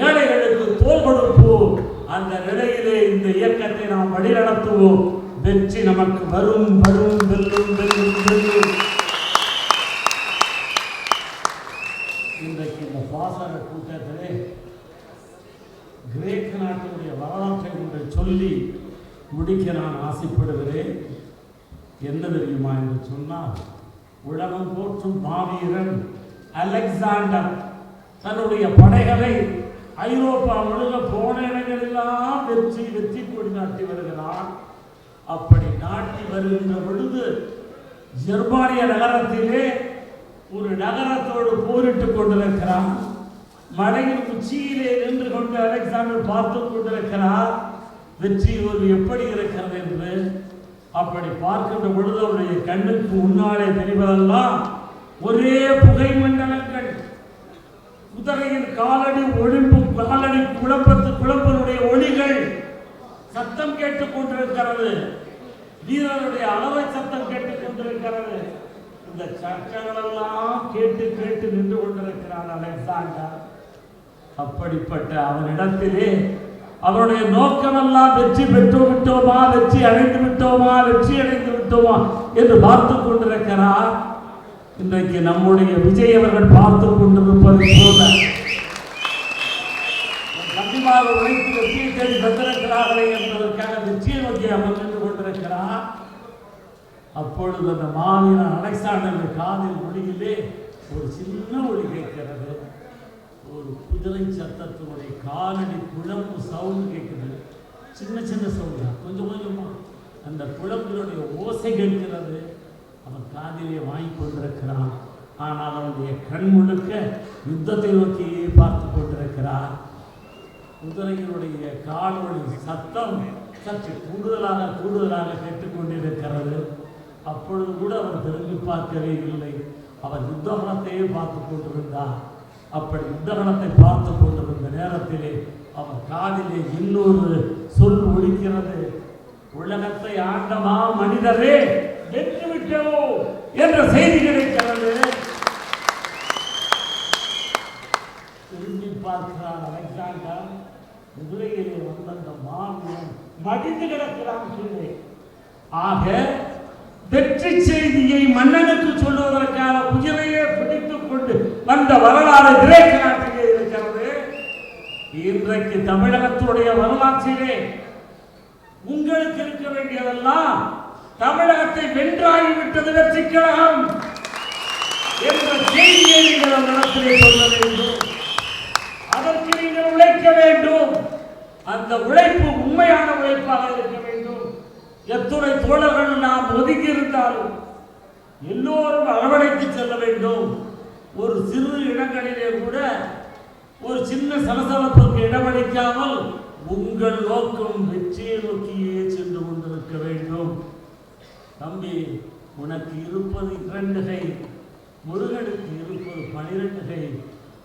ஏழைகளுக்கு தோல் கொடுப்போம். அந்த நிலையிலே இந்த இயக்கத்தை நாம் வழிநடத்துவோம். வெற்றி நமக்கு வரும் வரும் வெல்லும் வெல்லும் வெல்லும். இன்றைக்கு இந்த பாசன கூட்டத்திலே கிரேக்க நாட்டினுடைய வரலாற்றை ஒன்றை சொல்லி முடிக்க நான் ஆசைப்படுகிறேன். என்ன தெரியுமா என்று சொன்னால், உலகம் போற்றும் மாவீரன் அலெக்சாண்டர் தன்னுடைய படைகளை ஐரோப்பா முழுக்க போன இடங்களெல்லாம் வெற்றி வெற்றி கொடி நாட்டி வருகிறான். அப்படி நாட்டி வருகின்ற பொழுது ஜெர்மானிய நகரத்திலே ஒரு நகரத்தோடு போரிட்டுக் கொண்டிருக்கிறான். மலையின் உச்சியிலே நின்று கொண்டு அலெக்சாண்டர் பார்த்து கொண்டிருக்கிறார் வெற்றி ஒரு எப்படி இருக்கிறது என்று. அப்படி பார்க்கின்ற பொழுது அவருடைய கண்ணுக்கு முன்னாலே தெரிவதெல்லாம் ஒரே புகை மண்டலங்கள், குதிரையின் காலடி ஒளிம்பும் காலடி குழப்பனுடைய ஒளிகள் சத்தம் கேட்டுக் கொண்டிருக்கிறது. வீரருடைய அளவை சத்தம் கேட்டுக் கொண்டிருக்கிறது. இந்த சட்டங்களெல்லாம் கேட்டு கேட்டு நின்று கொண்டிருக்கிறான் அலெக்சாண்டர். அப்படிப்பட்ட அவனிடத்திலே அவருடைய நோக்கமெல்லாம் வெற்றி பெற்று விட்டோமா, வெற்றி அடைந்து விட்டோமா, வெற்றி அடைந்து விட்டோமா என்று பார்த்து கொண்டிருக்கிறார். இன்றைக்கு நம்முடைய விஜய் அவர்கள் பார்த்து கொண்டிருப்பதை போல கண்டிப்பாக உழைத்து வெற்றியை தேடி தந்திருக்கிறார்களே என்பதற்காக வெற்றியை நோக்கி அவர் நின்று கொண்டிருக்கிறார். அப்பொழுது அந்த மாவீரன் அலெக்சாண்டர் காதில் ஒளியிலே ஒரு சின்ன ஒளி கேட்கிறது. ஒரு குதிரை சத்தத்தினுடைய காலடி குழம்பு சவுண்டு கேட்குது. சின்ன சின்ன சவுண்டு, கொஞ்சம் கொஞ்சமா அந்த குழம்பினுடைய ஓசை கேட்கிறது. அவன் காதிலே வாங்கி கொண்டிருக்கிறான். ஆனால் அவனுடைய கண் முழுக்க யுத்தத்தை நோக்கியே பார்த்து கொண்டிருக்கிறார். குதிரையினுடைய காலொலி சத்தம் சற்று கூடுதலாக கேட்டுக்கொண்டிருக்கிறது. அப்பொழுது கூட அவர் திரும்பி பார்க்கவே இல்லை. அவர் யுத்தகணத்தையே பார்த்து கொண்டிருந்தார். அப்படி யுத்தகணத்தை பார்த்து கொண்டிருந்த நேரத்திலே அவர் காதிலே இன்னொரு சொல் ஒலிக்கிறது. உலகத்தை ஆண்டமா மனிதரே வெற்றி விட்டோ என்ற செய்தி கிடைக்கிறது. திரும்பி பார்க்கிறார் அலெக்சாண்டர். குதிரையிலே வந்த அந்த மாவீரன் மடிந்து கிடக்கிறான் கீழே. ஆக வெற்றி செய்தியை மன்னனுக்கு சொல்லுவதற்காக குதிரையை பிடித்துக் கொண்டு வந்த வரலாறு கிரேக்க நாட்டிலே இருக்கிறது. இன்றைக்கு தமிழகத்துடைய வரலாற்றிலே உங்களுக்கு இருக்க வேண்டியதெல்லாம் தமிழகத்தை வென்றாகிவிட்டது வெற்றி கழகம் என்ற செய்தியை நீங்கள் அந்த இடத்திலே சொல்ல வேண்டும். அதற்கு நீங்கள் உழைக்க வேண்டும். அந்த உழைப்பு உண்மையான உழைப்பாக இருக்க வேண்டும். எத்துணை தோழர்கள் நாம் ஒதுக்கி இருந்தாலும் எல்லோரும் அரவணைத்து செல்ல வேண்டும். ஒரு சிறு இடங்களிலே கூட ஒரு சின்ன சலசலப்புக்கு இடமளிக்காமல் உங்கள் நோக்கம் வெற்றியை நோக்கியே சென்று கொண்டிருக்க வேண்டும். தம்பி, உனக்கு இருப்பது 2 கை, முருகனுக்கு இருப்பது 12 கை.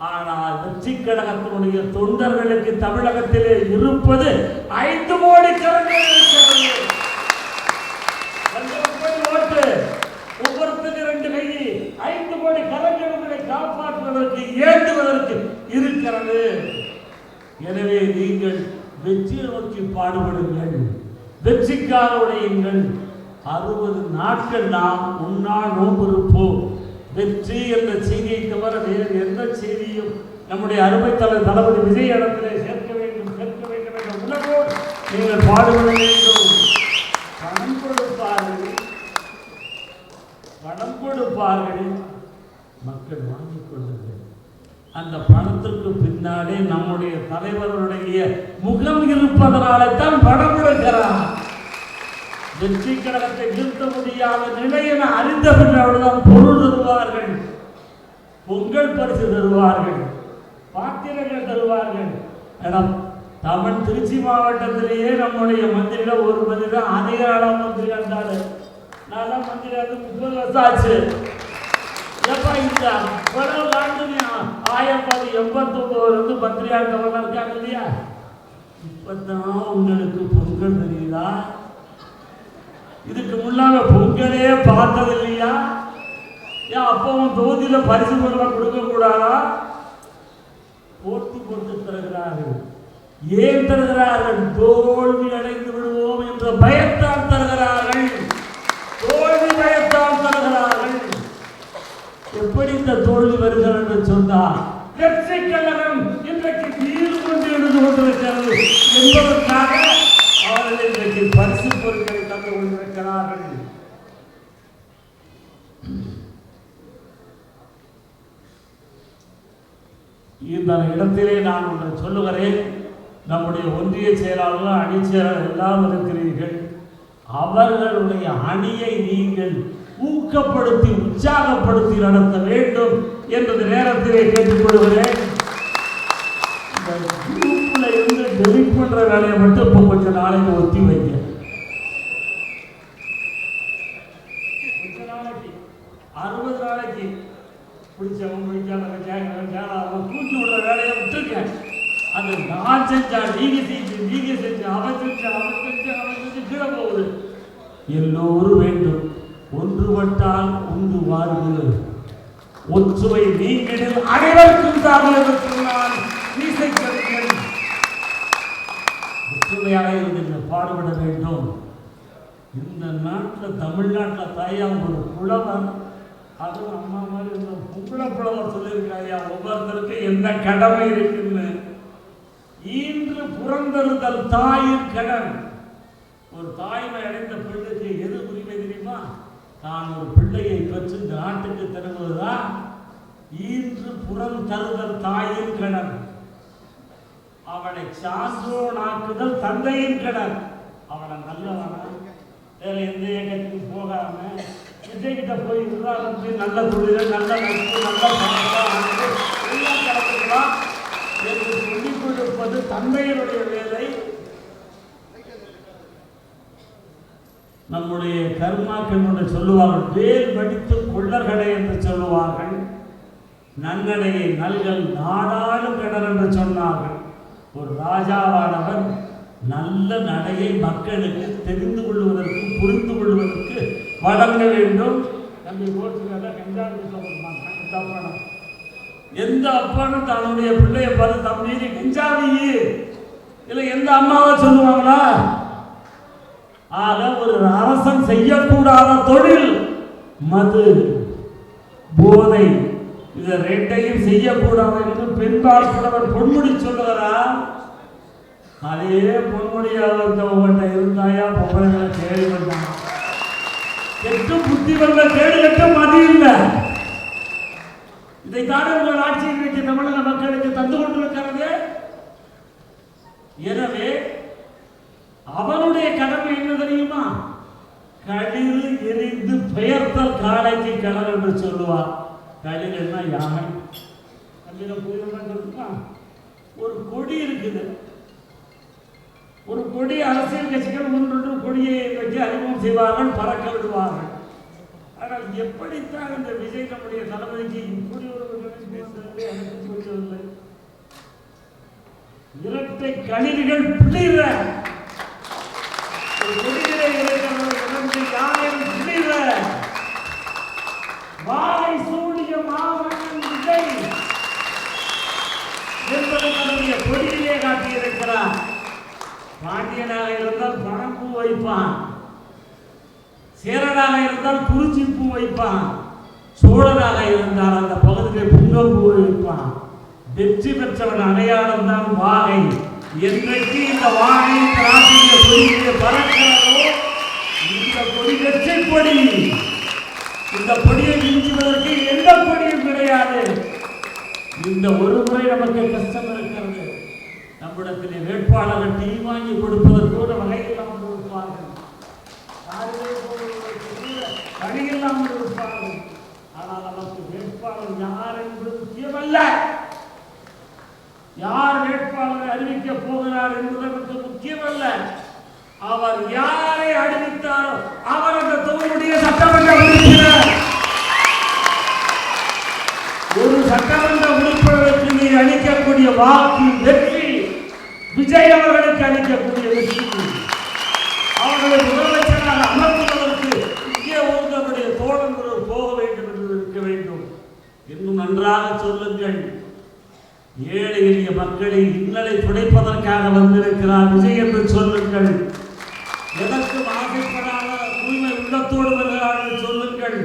ஆனால் வெற்றி கழகத்தினுடைய தொண்டர்களுக்கு தமிழகத்திலே இருப்பது 5 கோடி கரங்கள் இருக்கிறது. ஓட்டு ஒவ்வொருத்தருக்கு 2 கை, 5 கோடி கரங்களை காப்பாற்றுவதற்கு ஏந்துவதற்கு இருக்கிறது. எனவே நீங்கள் வெற்றியை நோக்கி பாடுபடுங்கள், வெற்றிக்காக உடையுங்கள். 60 நாட்கள் நாம் உன்னால் நோன்பு இருப்போம். வெற்றி என்ற செய்தியை தவிர வேறு எந்த செய்தியும் நம்முடைய அருமை தலைவர் தளபதி விஜய் இடத்திலே சேர்க்க வேண்டும் என்ற உணர்வோடு நீங்கள் பாடுபட வேண்டும். பணம் கொடுப்பார்கள், மக்கள் வாங்கிக் கொள்ளுங்கள். அந்த பணத்திற்கு பின்னாலே நம்முடைய தலைவர்களுடைய முகம் இருப்பதனாலே தான் பணம் கொடுக்கிறார். வெற்றி கழகத்தை நிறுத்த முடியாத நிலையென அறிந்த பின்னர்தான் பொருள் தருவார்கள், பொங்கல் பரிசு தருவார்கள், பாத்திரங்கள் தருவார்கள். மேடம், தமிழ் திருச்சி மாவட்டத்திலேயே நம்முடைய மந்திரியில ஒரு மந்திரி தான் அதிக அளவு மந்திரி இருந்தாரு. நான் தான் மந்திரி 30 வருஷம் ஆச்சு. எப்ப இந்த 1989 மந்திரியா கவர்னர் இருக்காங்க இல்லையா, இப்பதான் உங்களுக்கு பொங்கல் தெரியுதா? இதுக்கு முன்னால பொங்கலே பார்த்தது இல்லையா? ஏன் அப்பவும் தொகுதியில பரிசு பொருளை கொடுக்க கூடாதா? போட்டி போட்டு தருகிறார்கள். ஏன் தருகிறார்கள்? தோல்வி அடைந்து விடுவோம் என்ற பயத்தால் தருகிறார்கள். தோல்வி பயத்தால் தருகிறார்கள். எப்படி இந்த தோல்வி வருகிறது என்று சொன்னால், வெற்றி கழகம் இன்றைக்கு வீடு கொண்டு எழுந்து கொண்டிருக்கிறது என்பதற்காக அவர்கள் இன்றைக்கு பரிசு பொருட்களை தந்து கொண்டிருக்கிறார்கள். இந்த இடத்திலே நான் ஒன்று சொல்லுகிறேன். நம்முடைய ஒன்றிய செயலாளர்கள், அணி செயலாளர் எல்லாம் இருக்கிறீர்கள். அவர்களுடைய அணியை நீங்கள் ஊக்கப்படுத்தி உற்சாகப்படுத்தி நடத்த வேண்டும் என்பது நேரத்திலே கேட்டுக்கொள்கிறேன். இந்த குரூப்ல இருந்து டெலிட் பண்ற வேலையை மட்டும் இப்போ கொஞ்ச நாளைக்கு ஒத்தி வைங்க. கொஞ்ச நாளைக்கு 60 நாளைக்கு பிடிச்சவன் பிடிக்காதவன் தூக்கி விடுற வேலையை விட்டுருக்க. அது நான் செஞ்சா நீங்க செஞ்சு அவன் செஞ்சு கீழே போகுது. எல்லோரும் வேண்டும். ஒன்றுபட்டால் உண்டு வாழ்வு, ஒற்றுமை நீங்களில் அனைவருக்கும் சொன்னால் ஒற்றுமையாக இருந்து பாடுபட வேண்டும். இந்த நாட்டில் தமிழ்நாட்டில் தாயா ஒரு புலவர், அதுவும் அம்மா மாதிரி இந்த பொம்பளை புலவர் சொல்லியிருக்காயா, ஒவ்வொருத்தருக்கு என்ன கடமை இருக்குன்னு. ஈன்று புறந்தறுதல் தாயின் கடன். ஒரு தாய்மை அடைந்த பிள்ளைக்கு எது உரிமை தெரியுமா? தான் ஒரு பிள்ளையை பெற்று இந்த நாட்டுக்கு தருவதுதான் ஈன்று புறம் தருதல் தாயின் கடன். அவனை சான்றோனாக்குதல் தந்தையின் கடன். அவனை நல்லவனா வேற எந்த இயக்கத்துக்கு போகாம விஜய்கிட்ட போய் விவாதத்து நல்ல தொழில், நல்ல நட்பு, நல்ல பணம் எல்லாம் கலந்துக்கலாம் என்று சொல்லிக் கொடுப்பது தந்தையருடைய வேலை. நம்முடைய கர்மாக்கள் என்று சொல்லுவார்கள், வேல் வடித்து கொள்ளர்களே என்று சொல்லுவார்கள். நன்னடையை நல்கள் நாடாளும் கடல் என்று சொன்னார்கள். ஒரு ராஜாவானவர் நல்ல நடையை மக்களுக்கு தெரிந்து கொள்வதற்கு, புரிந்து கொள்வதற்கு வழங்க வேண்டும். எந்த அப்பனும் தன்னுடைய பிள்ளையை பார்த்து தம்பி கஞ்சாவி இல்லை எந்த அம்மாவை சொல்லுவாங்களா? ஆக ஒரு அரசன் செய்யக்கூடாத தொழில் மது, போதை, இதை ரெண்டையும் செய்யக்கூடாது என்று பெண்பால் புலவர் பொன்முடி சொல்லுவாரா? அதே பொன்முடியா வந்தவங்க இருந்தாயா பொம்பளைகளை கேள்வி பண்ணாங்க. எட்டு புத்தி வந்த கேடு கட்ட மதி இல்லை. இதைத்தானே உங்கள் ஆட்சி இன்றைக்கு தமிழக மக்களுக்கு தந்து கொண்டிருக்கிறது. எனவே அவனுடைய கடமை என்ன தெரியுமா? களிறு எரிந்து பெயர்த்தல் காலைக்கு கடல் என்று சொல்லுவார். களிர் என்ன? யானை. ஒரு கொடி இருக்குது. ஒரு கொடி அரசியல் கட்சிகள் ஒன்றொன்று கொடியை வைத்து அறிமுகம் செய்வார்கள், பறக்க விடுவார்கள். ஆனால் எப்படித்தான் இந்த விஜய் நம்முடைய தளபதிக்கு இப்படி ஒரு இரட்டை களிர்கள் பிளிர கொடிகளை இறந்து யாரும் பிளிர வாழை சூடிய மாமன்னன் விஜய் என்பதை தன்னுடைய கொடியிலே காட்டியிருக்கிறார். பாண்டியனாக இருந்தால் பணப்பூ வைப்பான், சேரனாக இருந்தால் குறிச்சி பூ வைப்பான், சோழனாக இருந்தால் அந்த பகுதியில் புங்கப்பூ வைப்பான். வெற்றி பெற்றவன் அடையாளம் தான் வாகை. என்றைக்கு இந்த வாகை கொடியை பறக்கிறதோ இந்த கொடி வெற்றி கொடி. இந்த கொடியை மிஞ்சுவதற்கு எந்த கொடியும் கிடையாது. இந்த ஒரு முறை நமக்கு கஷ்டம் இருக்கிறது. நம்மிடத்தில் வேட்பாளர்கள் டீ வாங்கி கொடுப்பதற்கோட வகையில்லாமல் இருப்பார்கள், வகையில்லாமல் இருப்பார்கள். ஆனால் நமக்கு வேட்பாளர் யார் என்பது முக்கியமல்ல. யார் வேட்பாளரை அறிவிக்க போகிறார் என்பது நமக்கு முக்கியமல்ல. அவர் யாரை அறிவித்தாரோ அவர் அந்த தொகுதியுடைய சட்டமன்ற உறுப்பினர். ஒரு சட்டமன்ற உறுப்பினருக்கு நீ அளிக்கக்கூடிய வாக்கு வெற்றி விஜய் அவர்களுக்கு அளிக்கக்கூடிய வெற்றி. அவர்களை முதலமைச்சராக அமர்த்துவதற்கு இங்கே உங்களுடைய தோழன் போக வேண்டும் என்று இருக்க வேண்டும். இன்னும் நன்றாக சொல்லுங்கள். ஏழை எளிய மக்களை இன்னலை துடைப்பதற்காக வந்திருக்கிறார் விஜய் என்று சொல்லுங்கள். எதற்கும் ஆசைப்படாத தூய்மை உள்ளத்தோடு வருகிறார்கள் சொல்லுங்கள்.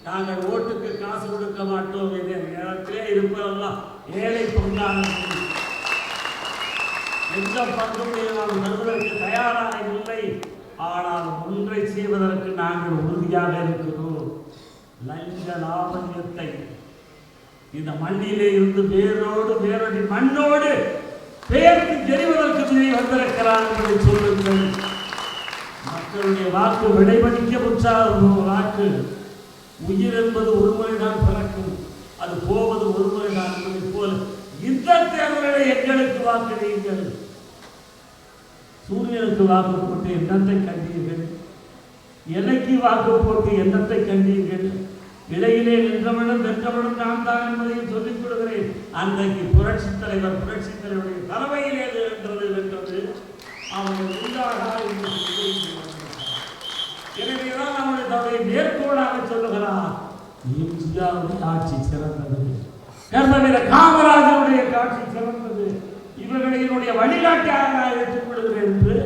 நாங்கள் ஓட்டுக்கு காசு கொடுக்க மாட்டோம். இடத்திலே இருப்பதெல்லாம் ஏழை பங்காளர்கள். எந்த பங்குமையும் நாம் தருவதற்கு தயாராக இல்லை. ஆனால் ஒன்றை செய்வதற்கு நாங்கள் உறுதியாக இருக்கிறோம். லஞ்ச லாபத்தை இந்த மண்ணிலே இருந்து வேரோடு வேரோடி மண்ணோடு பெயர்த்து தெரிவதற்கு விஜய் வந்திருக்கிறார் என்பதை சொல்லுங்கள். மக்களுடைய வாக்கு விடைமதிக்க முற்றாத வாக்கு. உயிர் என்பது ஒரு முறைதான் பிறக்கும், அது போவது ஒரு முறைதான் என்பதை போல இந்த தேர்தலை எங்களுக்கு வாக்களியுங்கள். சூரியனுக்கு வாக்கு போட்டு எண்ணத்தை கண்டீர்கள், எல்லைக்கு வாக்கு போட்டு எண்ணத்தை கண்டீர்கள். இடையிலே நின்றவனும் வென்றவனும் நான் தான் என்பதையும் சொல்லிக் கொடுக்கிறேன். அன்றைக்கு புரட்சித் தலைவருடைய தலைமையிலே வென்றது அவர்கள் உண்டாகா என்று எனவேதான் அவர்கள் தன்னுடைய மேற்கோளாக சொல்லுகிறார். எம்ஜிஆருடைய ஆட்சி சிறந்தது, காமராஜருடைய ஆட்சி சிறந்தது, இவர்களை என்னுடைய வழிகாட்டியாக நான் ஏற்றுக்கொள்கிறேன் என்று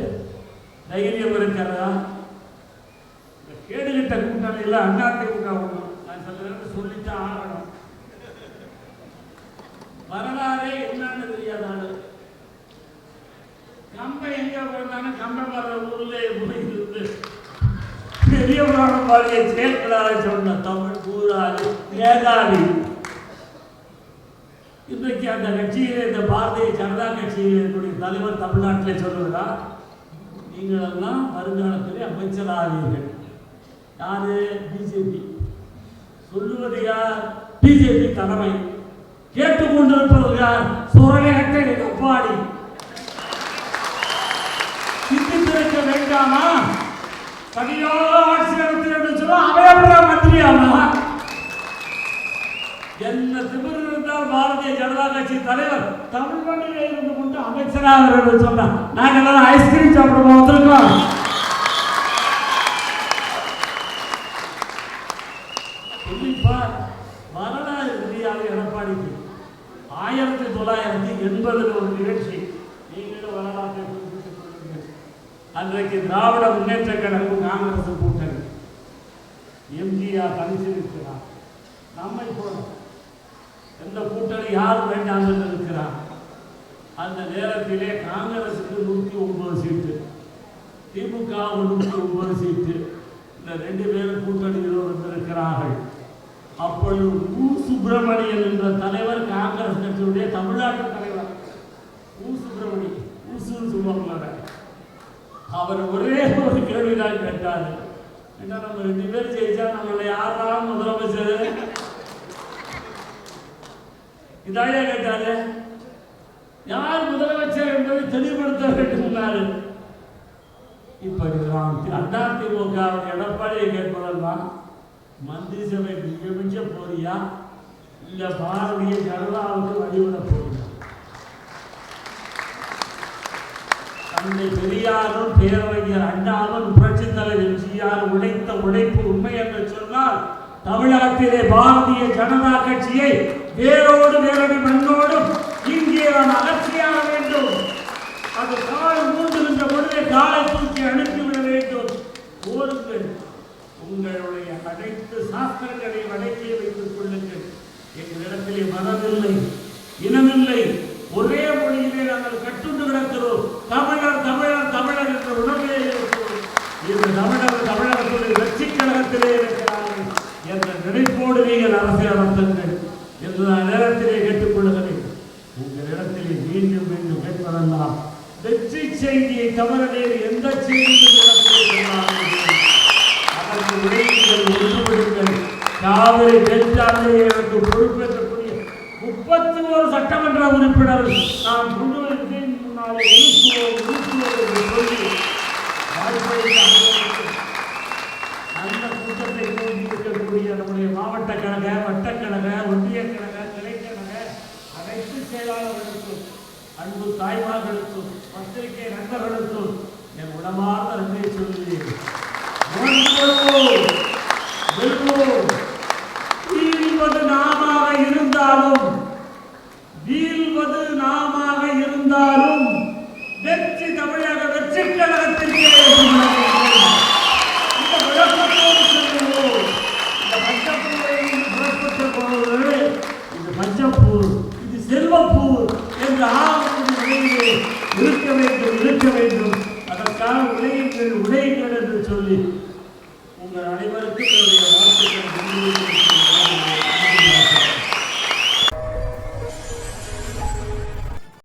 தைரியம் இருக்கிறதா? கேடுகிட்ட கூட்டணியில் அதிமுக ஒன்றும் நான் சொல்றேன் சொல்லித்தான் ஆகணும். வரலாறே என்னன்னு தெரியாதாரு. கம்பை எங்க போனாலும் கம்பம் வர்ற ஊர்ல போயிருந்து பெரிய புராணம் பாடிய செயல்களாக சொன்ன தமிழ் கூறாது மேதாவி. இன்றைக்கு அந்த கட்சியிலே, இந்த பாரதிய ஜனதா கட்சியில் இருக்கக்கூடிய தலைவர் தமிழ்நாட்டிலே சொல்லுகிறார், நீங்கள் எல்லாம் வருங்காலத்திலே அமைச்சராவீர்கள். யாரு? பிஜேபி. சொல்லுவது யார்? பிஜேபி தலைமை. கேட்டுக்கொண்டிருப்பது யார்? சுரகத்தை எடப்பாடி. சிந்தித்திருக்க வேண்டாமா? சரியாக ஆட்சி நடத்தி என்று சொல்ல அவையப்பட மந்திரியாமா? என்ன திமிர் இருந்தால் பாரதிய ஜனதா கட்சி தலைவர் தமிழ் மண்ணிலே இருந்து கொண்டு அமைச்சராக சொன்னார். நாங்கள் எல்லாம் ஐஸ்கிரீம் சாப்பிட வந்திருக்கோம். சொல்லிப்பார் வரலாறு தெரியாது எடப்பாடிக்கு. 1980 ஒரு நிகழ்ச்சி, நீங்களும் வரலாற்றை குறிப்பிட்டுக் கொள்ளுங்கள். அன்றைக்கு திராவிட முன்னேற்ற கழகம் காங்கிரஸ் கூட்டணி. எம்ஜிஆர் தனித்திருக்கிறார். நம்மை போல எந்த கூட்டணி யார் வேண்டாம் என்று இருக்கிறார். அந்த நேரத்திலே காங்கிரசுக்கு 109 சீட்டு, திமுக 109 சீட்டு. இந்த 2 பேரும் கூட்டணியில் வந்திருக்கிறார்கள். அப்பொழுது உ. சுப்பிரமணியன் என்ற தலைவர் காங்கிரஸ் கட்சியுடைய தமிழ்நாட்டு தலைவர். உ. சுப்பிரமணியன் ஊசுன்னு சொல்லுவாங்க. அவர் ஒரே ஒரு கேள்விதான் கேட்டார். ஏன்னா நம்ம 2 பேர் ஜெயிச்சா நம்மளை யாராலும் முதலமைச்சர் இதாயா கேட்டாரு. யார் முதலமைச்சர் என்பதை தெளிவுபடுத்த வேண்டும். இப்படி அதிமுக எடப்பாடியை கேட்பதெல்லாம் மந்திரி சபை நியமிக்க போறியா இல்ல பாரதிய ஜனதாவுக்கு வழிவிட போறியா? தந்தை பெரியாரும் பேரறிஞர் அண்ணாவும் புரட்சி தலைவர் எம்ஜிஆர் உழைத்த உழைப்பு உண்மை என்று சொன்னால் தமிழகத்திலே பாரதிய ஜனதா கட்சியை வேரோடு வேரடி மண்ணோடும் இங்கே நாம் அகற்றியாக வேண்டும். அது கால் மூன்றுகின்ற பொழுதே காலை தூக்கி அனுப்பிவிட வேண்டும். கோருங்கள், உங்களுடைய அனைத்து சாஸ்திரங்களை வடக்கே வைத்துக் கொள்ளுங்கள். எங்களிடத்திலே மதமில்லை, இனமில்லை, ஒரே மொழியிலே நாங்கள் கட்டுண்டு கிடக்கிறோம். தமிழர் தமிழர் தமிழர் என்ற உணர்வே இருக்கிறோம். இந்த தமிழகத்துடைய வெற்றி கழகத்திலே இருக்கிறார்கள் என்ற நினைப்போடு நீங்கள் அரசியல் நடத்துங்கள் என்று நான் நேரத்திலே கேட்டுக்கொள்கிறேன். உங்களிடத்திலே மீண்டும் மீண்டும் கேட்பதெல்லாம் வெற்றி செய்தியை தவிர வேறு எந்த செய்தியும் அதற்கு உடையுங்கள், ஒன்றுபடுங்கள். காவிரி டெல்டாவிலே எனக்கு பொறுப்பேற்கக்கூடிய 31 சட்டமன்ற உறுப்பினர் நாம் கொண்டு வந்து முன்னாலே சொல்லி நல்ல கூட்டத்தை இருக்கக்கூடிய நம்முடைய மாவட்ட கழக, வட்டக்கழக, ஒன்றிய கழக, கிளைக்கழக அனைத்து செயலாளர்களுக்கும், அன்பு தாய்மார்களுக்கும், பத்திரிகை நண்பர்களுக்கும் என் உடமார்ந்த நன்றியை சொல்கிறேன். வீழ்வது நாமாக இருந்தாலும் வெற்றி தமிழக வெற்றி கழகத்திற்கே இந்த விளக்கத்தோடு சொல்லுவோம். இந்த பஞ்சப்பூரை புறப்பட்டு போவது இது பஞ்சப்பூர், இது செல்வப்பூர் என்ற ஆவணத்தின் இருக்க வேண்டும். அதற்கான உடையுங்கள் என்று சொல்லி